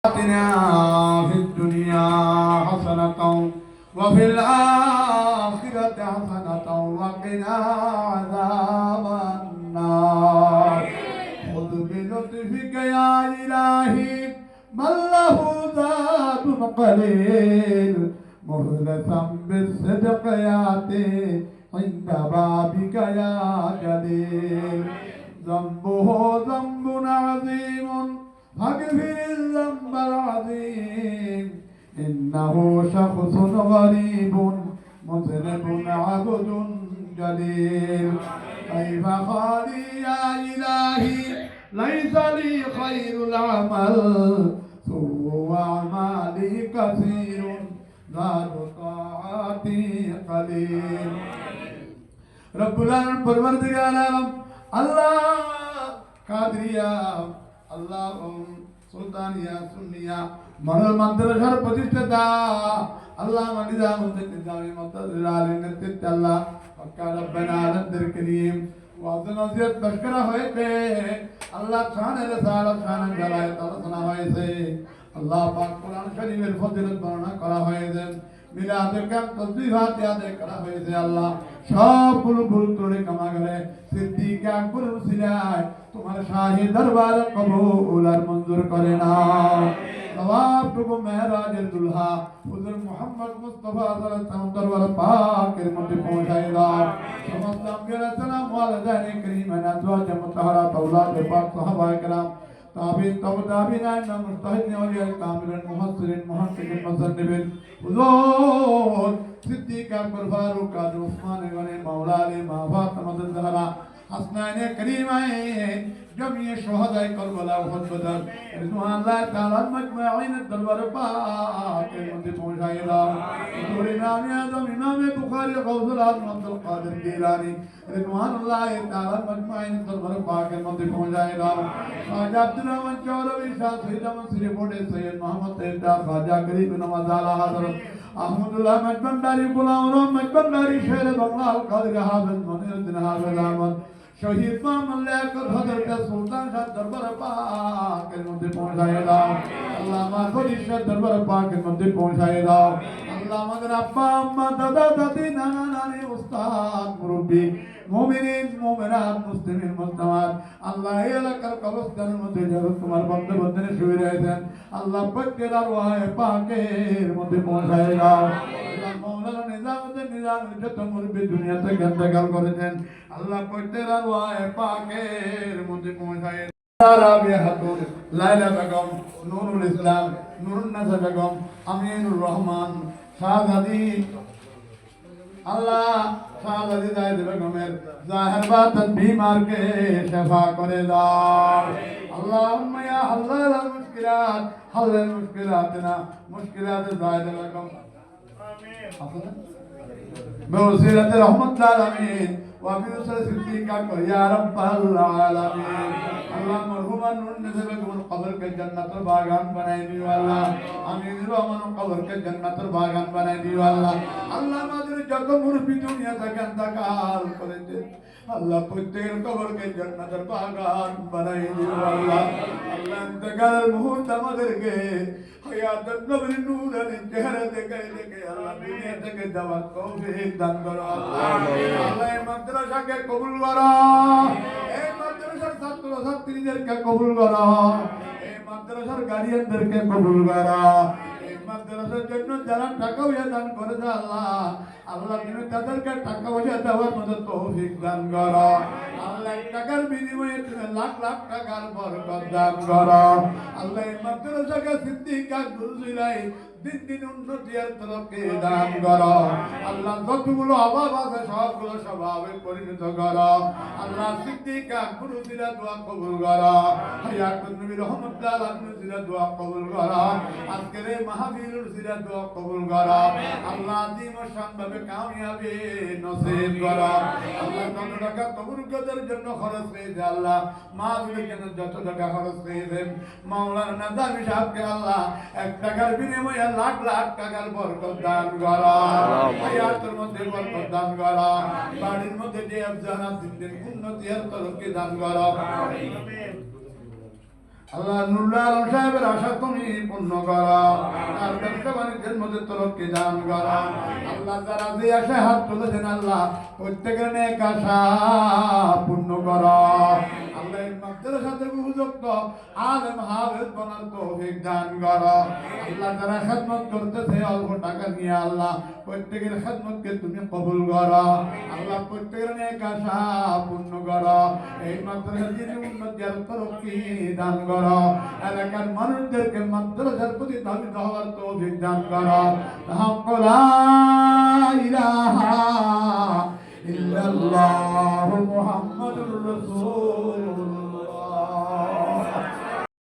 آتنا في الدنيا حسنة وفي الآخرة حسنة وقنا عذاب النار خذ بلطفك يا إلهي من له ذات قليل مهلة بالصدق يأتي عند بابك يا جليل ذنبه ذنب عظيم فاغفر الذنب العظيم إنه شخص غريب مذنب عبد جليل كيف خالي يا إلهي ليس لي خير العمل سوء أعمالي كثير ذات طاعتي قليل رب العالمين परवरदिगार आलम अल्लाह कादरिया अल्लाह सुल्तानिया सुन्निया मनोल माद्रासार प्रतिष्ठाता अल्लाह निजाम निजामी मुत्तसिल आली नेतृत्व अल्लाह पक्का रब्बाना आलमদের करीम ওয়াজ নসিহত তশকরা হয়েছে আল্লাহ শানের সালাত শান জালায় তালসনা হয়েছে আল্লাহ পাক কোরআন শরীফের ফজিলত বর্ণনা করা হয়েছে মিলাদুল কাম তসবিহাত আদায় করা হয়েছে আল্লাহ সবগুলো ভুল ত্রুটি ক্ষমা করে সিদ্দিক আকবর উসিলায় তোমার শাহী দরবার কবুল আর মঞ্জুর করে নাও নওয়াবটুকু মেহরাজের দুলহা হুজুর মুহাম্মদ মুস্তাফা সাল্লাল্লাহু আলাইহি ওয়াসাল্লাম দরবার পাকের মধ্যে পৌঁছায় দাও সমস্ত আম্বিয়া সালাম ওয়ালাদায়ে করিমানা আজওয়াজ মুতাহহারা আওলাদ পাক সাহাবায়ে কেরাম তাবিন তাবিন আইনা মুস্তাহিদিন ওলিয়া কামিলিন মুহাসসিরিন মুহাক্কিকিন মুসান্নিবিন হুজুর সিদ্দিক আকবর ফারুক আর উসমান গনি মাওলা আলী মা ফাতিমা জাহরা হাসনাইনে করিমাইন জমিয়ে শুহাদায়ে কারবালা ওয়াহুদ বদর রিজওয়ানুল্লাহ তাআলা মাজমাঈন দরবার পাকের মধ্যে পৌঁছায় দাও হুজুর ইমাম আযম ইমাম বুখারী গাউসুল আযম আব্দুল কাদের জিলানী রিজওয়ানুল্লাহ তাআলা মাজমাঈন দরবার পাকের মধ্যে পৌঁছায় দাও খাজা আব্দুর রহমান চৌরবী শাহ সৈয়দ আহমদ শ্রীফোর্ডে সৈয়দ মোহাম্মদ তাহের খাজা গরিব নওয়াজ আলা হযরত আহমদুল্লাহ মজবন্দারি গোলাম রহমান মজবন্দারি শের বাংলা আল কাদের হাফেজ মনিরউদ্দিন হাফেজ আহমদ শহীদ মোহাম্মদ লিয়াকত হযরত সুলতান শাহ দরবার পাকের মধ্যে পৌঁছায় দাও আল্লামা ফরিদ দরবার পাকের মধ্যে পৌঁছায় দাও আল্লাহ আমাদের আব্বা আম্মা দাদা দাদি নানা নানি উস্তাদ মুরব্বি মুমিনিন মুমিনাত মুসলিমিন মুসলিমাত আল্লাহ এই এলাকার কবরস্থানের মধ্যে যারা তোমার বন্ধু বন্ধনে শুয়ে রয়েছেন আল্লাহ প্রত্যেকের আরওয়াহে পাকের মধ্যে পৌঁছায় দাও আল্লাহ মাওলানা নিজামুদ্দিন নিজামী যত মুরব্বি দুনিয়াতে ইন্তেকাল করেছেন আল্লাহ প্রত্যেকের আরওয়াহে পাকের মধ্যে পৌঁছায় রাবিয়া খাতুন লাইলা বেগম নুরুল ইসলাম নুরুন নাসা বেগম আমিনুর রহমান শাহজাদি আল্লাহ শাহজাদি জায়েদ বেগমের জাহের বাতন বিমারকে শিফা করে দাও আল্লাহুম্মা ইয়া হাল্লাল মুশকিলাত হাল্লাল মুশকিলাতিনা মুশকিলাত জায়েদ বেগম আমিন بوسيلة رحمة العالمين وبوسيلة صديق أكبر يا رب العالمين الله مرحوما نور نزل من قبر کے جنت باغان بنائے دیو اللہ امین رحمان قبر کے جنت باغان بنائے دیو اللہ اللہ مادر جگ مربی دنیا تک انتقال کرتے اللہ پتیر قبر کے جنت باغان بنائے دیو اللہ اللہ انتقال محمد مادر کے حیات النبی نور علی چہرہ دیکھے دیکھے اللہ دنیا تک دعوت توفیق দান করো আল্লাহ আল্লাহ এই মাদ্রাসাকে কবুল করো এই মাদ্রাসার ছাত্র ছাত্রীদেরকে কবুল করো এই মাদ্রাসার গার্ডিয়ানদেরকে কবুল করো এই মাদ্রাসার জন্য যারা টাকা পয়সা দান করেছে আল্লাহ আল্লাহ তুমি তাদেরকে টাকা পয়সা দেওয়ার মতো তৌফিক দান করো আল্লাহ টাকার বিনিময়ে তুমি লাখ লাখ টাকার বরকত দান করো আল্লাহ এই মাদ্রাসাকে সিদ্দিক আকবর জিলাই দিন দিন উন্নতি আর তরফকে দান করো আল্লাহ যতগুলো অভাব আছে সবগুলো স্বভাবে পরিণত করো আল্লাহ সিদ্দিক আকবর জিলা দোয়া কবুল করো হায়াতুন নবী রহমাতুল্লাহ আলাইহি জিলা দোয়া কবুল করো আজকের এই মাহফিলের জিলা দোয়া কবুল করো আল্লাহ আজিম শান ভাবে কামিয়াবি নসিব করো আল্লাহ যত টাকা তবরুকের জন্য খরচ হয়েছে আল্লাহ মাহফিলের জন্য যত টাকা খরচ হয়েছে মাওলানা নাজামি সাহেবকে আল্লাহ এক টাকার বিনিময়ে লাখ লাখ টাকার বরকত দান করো হায়াতের মধ্যে বরকত দান করো বাড়ির মধ্যে যে আফজানা দিন উন্নতি আর তরক্কি দান করো আল্লাহ নুরুল আলম সাহেবের আশা তুমি পূর্ণ করো, আর ব্যবসা বাণিজ্যের মধ্যে তরক্কি দান করো। আল্লাহ যারা যে আশায় হাত তুলেছেন আল্লাহ প্রত্যেকের নেক আশা পূর্ণ করো। আল্লাহ এই মাদ্রাসাতে উপযুক্ত আলেম হাফেজ বানার তৌফিক দান করো। আল্লাহ যারা খেদমত করতেছে অল্প টাকা নিয়ে আল্লাহ প্রত্যেকের খেদমতকে তুমি কবুল করো। আল্লাহ প্রত্যেকের নেক আশা পূর্ণ করো। এই মাদ্রাসার যিনি উন্নতি আর তরক্কি দান করো। এলাকার মানুষদেরকে মাদ্রাসার প্রতি ধাবিত হওয়ার তৌফিক দান করো। লা ইলাহা ইল্লাল্লাহু মুহাম্মাদুর রাসূলুল্লাহ।